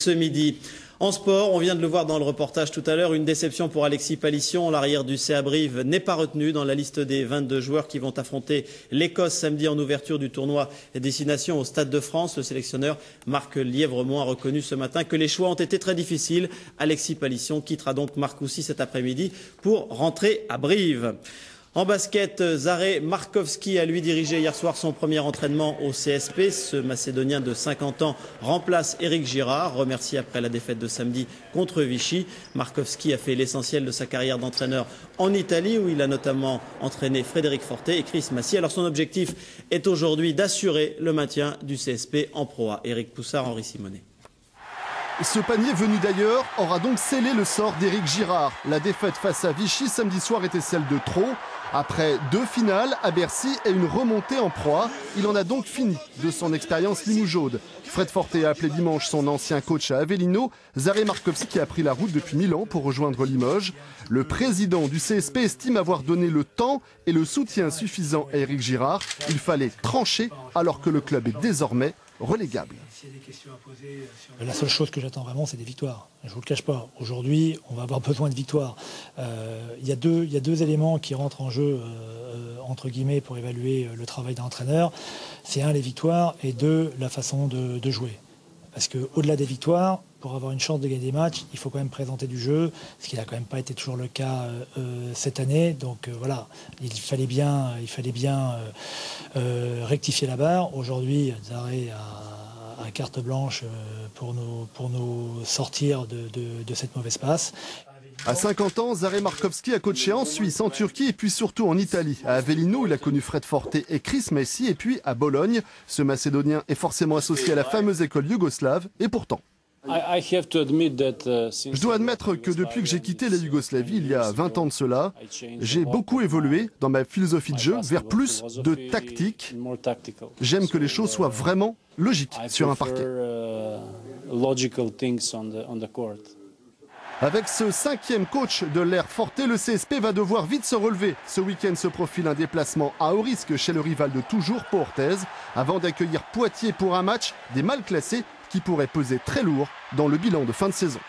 Ce midi. En sport, on vient de le voir dans le reportage tout à l'heure, une déception pour Alexis Palisson. L'arrière du CA Brive n'est pas retenu dans la liste des 22 joueurs qui vont affronter l'Écosse samedi en ouverture du tournoi Destination au Stade de France. Le sélectionneur Marc Lièvremont a reconnu ce matin que les choix ont été très difficiles. Alexis Palisson quittera donc Marcoussis cet après-midi pour rentrer à Brive. En basket, Zare Markovski a lui dirigé hier soir son premier entraînement au CSP. Ce Macédonien de 50 ans remplace Éric Girard, remercié après la défaite de samedi contre Vichy. Markovski a fait l'essentiel de sa carrière d'entraîneur en Italie, où il a notamment entraîné Frédéric Fortet et Chris Massy. Alors son objectif est aujourd'hui d'assurer le maintien du CSP en Pro A. Éric Poussard, Henri Simonet. Ce panier venu d'ailleurs aura donc scellé le sort d'Éric Girard. La défaite face à Vichy samedi soir était celle de trop. Après 2 finales à Bercy et une remontée en proie, il en a donc fini de son expérience limougeaude. Fred Fortet a appelé dimanche son ancien coach à Avellino. Zare Markovski a pris la route depuis Milan pour rejoindre Limoges. Le président du CSP estime avoir donné le temps et le soutien suffisant à Éric Girard. Il fallait trancher alors que le club est désormais relégable. La seule chose que j'attends vraiment, c'est des victoires. Je ne vous le cache pas. Aujourd'hui, on va avoir besoin de victoires. Il y a deux éléments qui rentrent en jeu, entre guillemets, pour évaluer le travail d'un entraîneur. C'est un, les victoires, et deux, la façon de jouer. Parce qu'au-delà des victoires, pour avoir une chance de gagner des matchs, il faut quand même présenter du jeu, ce qui n'a quand même pas été toujours le cas cette année. Donc voilà, il fallait bien rectifier la barre. Aujourd'hui, Zare a carte blanche pour nous sortir de cette mauvaise passe. À 50 ans, Zare Markovski a coaché en Suisse, en Turquie et puis surtout en Italie. À Avellino, il a connu Fred Fortet et Chris Massy, et puis à Bologne. Ce Macédonien est forcément associé à la fameuse école yougoslave, et pourtant. Je dois admettre que depuis que j'ai quitté la Yougoslavie, il y a 20 ans de cela, j'ai beaucoup évolué dans ma philosophie de jeu vers plus de tactique. J'aime que les choses soient vraiment logiques sur un parquet. Avec ce 5e coach de l'ère Fortet, le CSP va devoir vite se relever. Ce week-end se profile un déplacement à haut risque chez le rival de toujours, Pau Orthez, avant d'accueillir Poitiers pour un match des mal classés qui pourrait peser très lourd dans le bilan de fin de saison.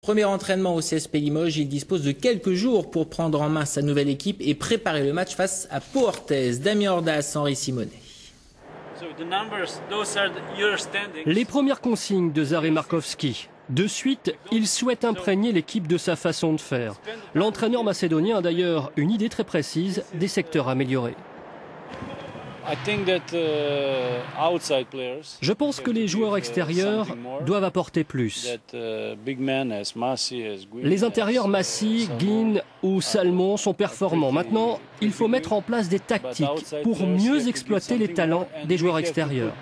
Premier entraînement au CSP Limoges, il dispose de quelques jours pour prendre en main sa nouvelle équipe et préparer le match face à Pau Orthez. Damien Ordas, Henri Simonet. Les premières consignes de Zare Markovski. De suite, il souhaite imprégner l'équipe de sa façon de faire. L'entraîneur macédonien a d'ailleurs une idée très précise des secteurs améliorés. Je pense que les joueurs extérieurs doivent apporter plus. Les intérieurs Massy, Guin ou Salmon sont performants. Maintenant, il faut mettre en place des tactiques pour mieux exploiter les talents des joueurs extérieurs.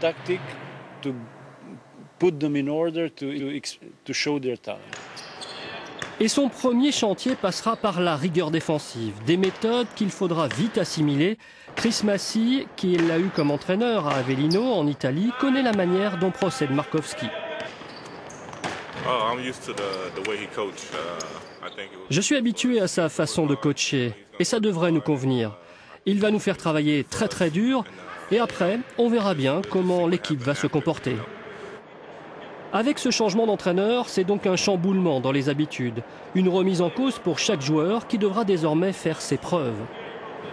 Et son premier chantier passera par la rigueur défensive, des méthodes qu'il faudra vite assimiler. Chris Massy, qui l'a eu comme entraîneur à Avellino en Italie, connaît la manière dont procède Markovski. Je suis habitué à sa façon de coacher et ça devrait nous convenir. Il va nous faire travailler très très dur et après, on verra bien comment l'équipe va se comporter. Avec ce changement d'entraîneur, c'est donc un chamboulement dans les habitudes. Une remise en cause pour chaque joueur qui devra désormais faire ses preuves.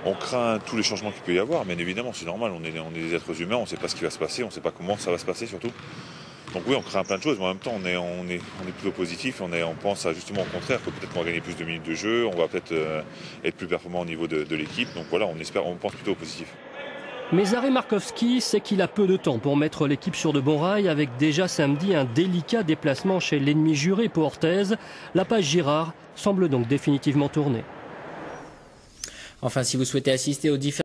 On craint tous les changements qu'il peut y avoir, mais évidemment c'est normal, on est des êtres humains, on ne sait pas ce qui va se passer, on ne sait pas comment ça va se passer surtout. Donc oui, on craint plein de choses, mais en même temps on est plutôt positif, on pense justement au contraire que peut-être qu'on va gagner plus de minutes de jeu, on va peut-être être plus performant au niveau de l'équipe, donc voilà, on pense plutôt au positif. Mais Zare Markovski sait qu'il a peu de temps pour mettre l'équipe sur de bons rails avec déjà samedi un délicat déplacement chez l'ennemi juré Pau Orthez. La page Girard semble donc définitivement tournée. Enfin, si vous souhaitez assister aux différents